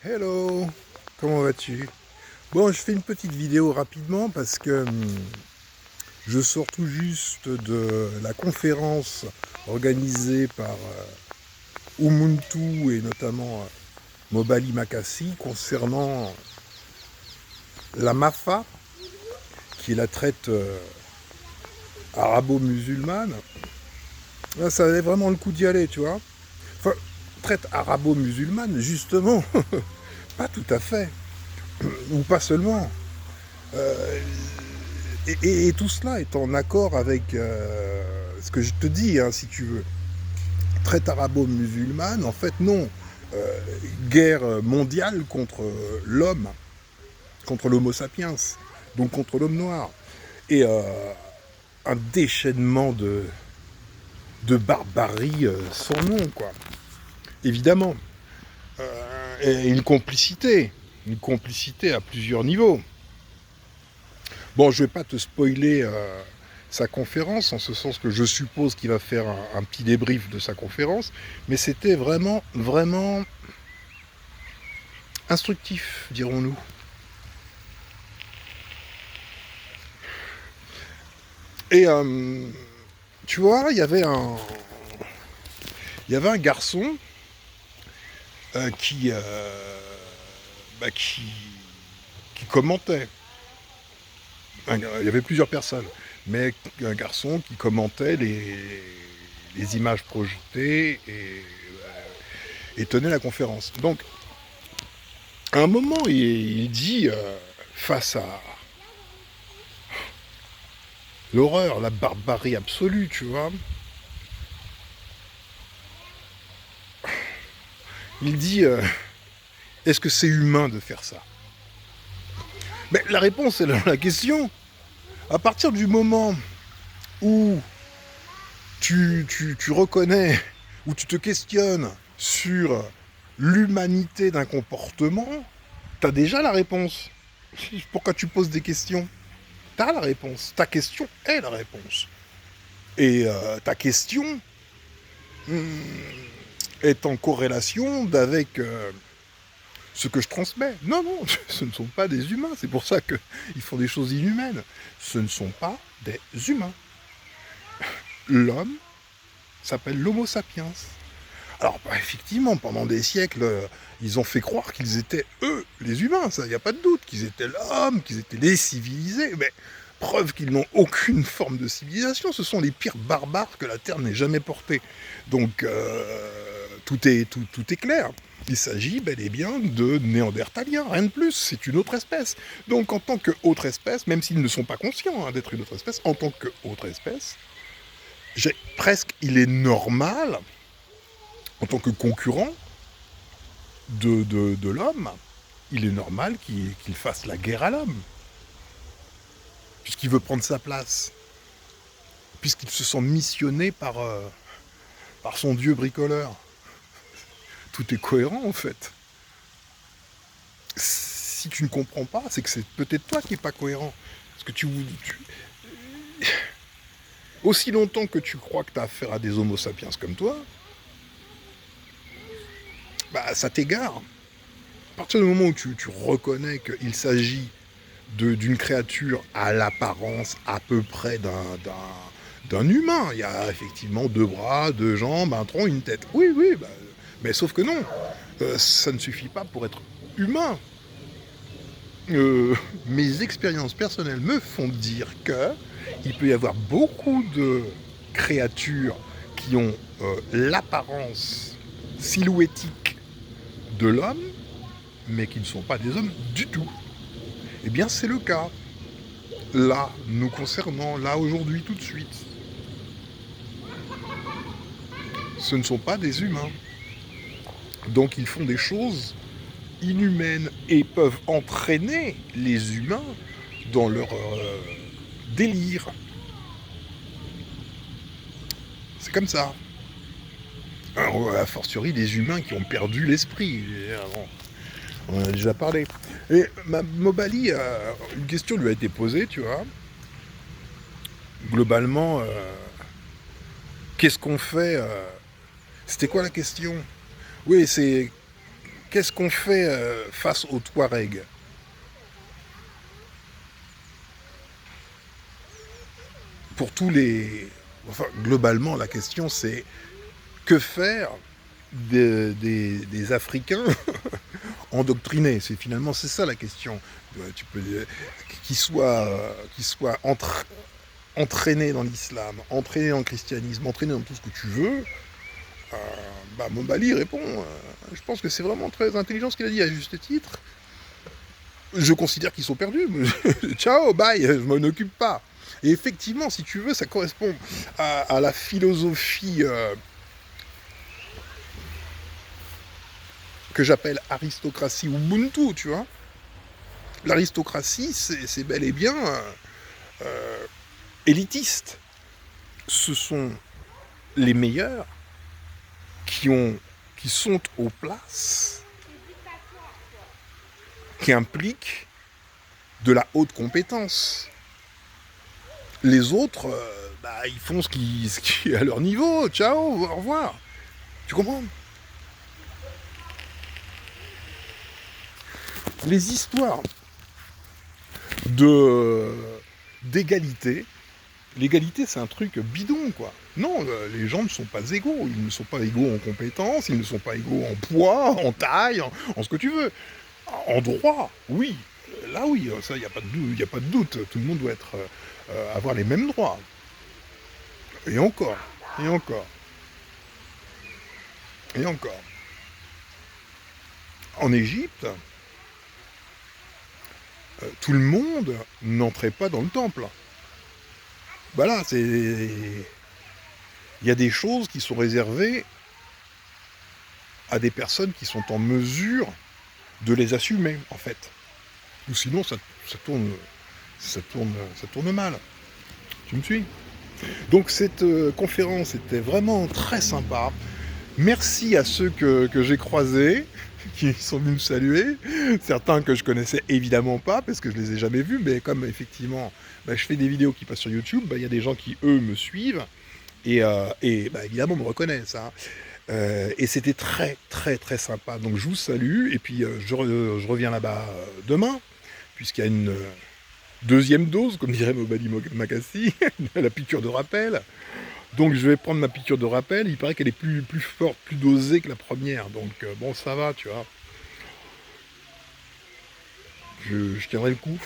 Hello, comment vas-tu? Bon, je fais une petite vidéo rapidement parce que je sors tout juste de la conférence organisée par Ubuntu et notamment Mobali Makassi concernant la MAFA, qui est la traite arabo-musulmane. Là, ça avait vraiment le coup d'y aller, tu vois. Enfin, traite arabo-musulmane, justement, pas tout à fait, ou pas seulement. Euh, et tout cela est en accord avec ce que je te dis, hein, si tu veux. Traite arabo-musulmane, en fait, non. Euh, Guerre mondiale contre l'homme, contre l'homo sapiens, donc contre l'homme noir. Et un déchaînement de barbarie sans nom, quoi. Évidemment. Et une complicité à plusieurs niveaux. Bon, je vais pas te spoiler sa conférence, en ce sens que je suppose qu'il va faire un petit débrief de sa conférence, mais c'était vraiment, vraiment instructif, dirons-nous. Et tu vois, il y avait un garçon qui, bah, qui commentait. Il y avait plusieurs personnes, mais un garçon qui commentait les images projetées et tenait la conférence. Donc, à un moment, il dit, face à l'horreur, la barbarie absolue, tu vois, il dit, est-ce que c'est humain de faire ça? Mais la réponse est dans la question. À partir du moment où tu reconnais, où tu te questionnes sur l'humanité d'un comportement, t'as déjà la réponse. Pourquoi tu poses des questions? T'as la réponse. Ta question est la réponse. Et ta question est en corrélation avec ce que je transmets. Non, non, ce ne sont pas des humains. C'est pour ça qu'ils font des choses inhumaines. Ce ne sont pas des humains. L'homme s'appelle l'Homo sapiens. Alors, bah, effectivement, pendant des siècles, ils ont fait croire qu'ils étaient, eux, les humains, ça, il n'y a pas de doute, qu'ils étaient l'homme, qu'ils étaient les civilisés, mais preuve qu'ils n'ont aucune forme de civilisation, ce sont les pires barbares que la Terre n'ait jamais portés. Donc, tout est clair. Il s'agit bel et bien de néandertaliens, rien de plus, c'est une autre espèce. Donc, en tant qu'autre espèce, même s'ils ne sont pas conscients d'être une autre espèce, en tant qu'autre espèce, il est normal, en tant que concurrent de l'homme, il est normal qu'il fasse la guerre à l'homme, puisqu'il veut prendre sa place, puisqu'il se sent missionné par son dieu bricoleur. Tout est cohérent en fait. Si tu ne comprends pas, c'est que c'est peut-être toi qui n'es pas cohérent. Parce que aussi longtemps que tu crois que tu as affaire à des homo sapiens comme toi, bah ça t'égare. À partir du moment où tu reconnais qu'il s'agit d'une créature à l'apparence à peu près d'un humain. Il y a effectivement 2 bras, 2 jambes, un tronc, une tête. Oui, oui, bah, mais sauf que non. Ça ne suffit pas pour être humain. Mes expériences personnelles me font dire que il peut y avoir beaucoup de créatures qui ont l'apparence silhouettique de l'homme, mais qui ne sont pas des hommes du tout. Eh bien, c'est le cas. Là, nous concernant, là, aujourd'hui, tout de suite. Ce ne sont pas des humains. Donc, ils font des choses inhumaines et peuvent entraîner les humains dans leur délire. C'est comme ça. Alors, a fortiori, des humains qui ont perdu l'esprit. On en a déjà parlé. Et Mobali, une question lui a été posée, tu vois. Globalement, qu'est-ce qu'on fait C'était quoi la question? Oui, c'est qu'est-ce qu'on fait face aux Touaregs? Pour tous les... Enfin, globalement, la question c'est que faire des Africains endoctrinés? Finalement, c'est ça la question. Tu peux qu'ils soient entraînés dans l'islam, entraînés dans le christianisme, entraînés dans tout ce que tu veux. Mombali répond, je pense que c'est vraiment très intelligent ce qu'il a dit à juste titre. Je considère qu'ils sont perdus. Ciao, bye, je m'en occupe pas. Et effectivement, si tu veux, ça correspond à la philosophie que j'appelle aristocratie Ubuntu, tu vois. L'aristocratie, c'est bel et bien élitiste. Ce sont les meilleurs qui sont aux places, qui impliquent de la haute compétence. Les autres, ils font ce qui est à leur niveau. Ciao, au revoir. Tu comprends? Les histoires d'égalité, l'égalité c'est un truc bidon, quoi. Non, les gens ne sont pas égaux. Ils ne sont pas égaux en compétences, ils ne sont pas égaux en poids, en taille, en ce que tu veux. En droit, oui. Là, oui, ça, il n'y a pas de doute. Tout le monde doit avoir les mêmes droits. Et encore, et encore, et encore. En Égypte, tout le monde n'entrait pas dans le temple. Voilà, il y a des choses qui sont réservées à des personnes qui sont en mesure de les assumer, en fait. Ou sinon, ça tourne mal. Tu me suis? Donc cette conférence était vraiment très sympa. Merci à ceux que j'ai croisés, qui sont venus me saluer. Certains que je connaissais évidemment pas, parce que je les ai jamais vus, mais comme effectivement, je fais des vidéos qui passent sur YouTube, il y a des gens qui, eux, me suivent, et évidemment me reconnaissent. Hein. Et c'était très, très, très sympa. Donc je vous salue, et puis je reviens là-bas demain, puisqu'il y a une deuxième dose, comme dirait Mobali Makassi, la piqûre de rappel. Donc je vais prendre ma piqûre de rappel, il paraît qu'elle est plus forte, plus dosée que la première, donc bon ça va, tu vois. Je tiendrai le coup.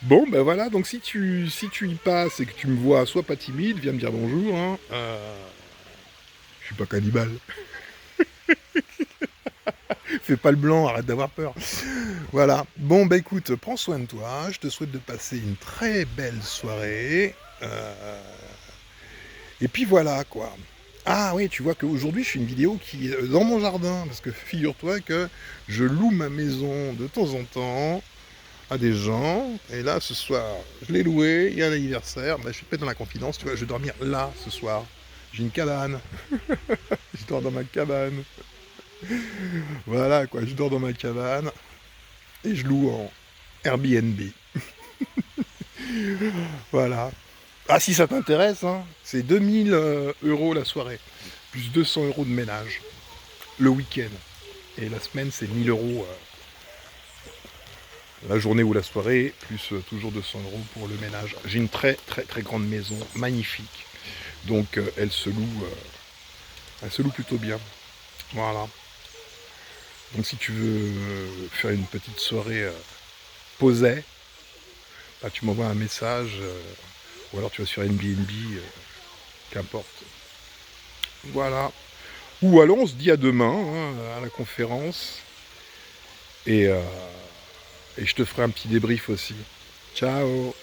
Bon, ben voilà, donc si tu y passes et que tu me vois, sois pas timide, viens me dire bonjour, hein. Je suis pas cannibale. Fais pas le blanc, arrête d'avoir peur. Voilà. Bon, bah écoute, prends soin de toi. Je te souhaite de passer une très belle soirée. Et puis voilà, quoi. Ah oui, tu vois qu'aujourd'hui, je fais une vidéo qui est dans mon jardin. Parce que figure-toi que je loue ma maison de temps en temps à des gens. Et là, ce soir, je l'ai loué. Il y a l'anniversaire. Je suis pas dans la confidence. Tu vois, je vais dormir là, ce soir. J'ai une cabane. Je dors dans ma cabane. Voilà, quoi. Je dors dans ma cabane. Et je loue en Airbnb. Voilà. Ah, si ça t'intéresse, hein, c'est 2000 € la soirée, plus 200 € de ménage, le week-end. Et la semaine, c'est 1000 € la journée ou la soirée, plus toujours 200 € pour le ménage. J'ai une très, très, très grande maison, magnifique. Donc, elle se loue plutôt bien. Voilà. Donc, si tu veux faire une petite soirée posée, là, tu m'envoies un message, ou alors tu vas sur Airbnb, qu'importe. Voilà. Ou alors on se dit à demain, hein, à la conférence, et je te ferai un petit débrief aussi. Ciao!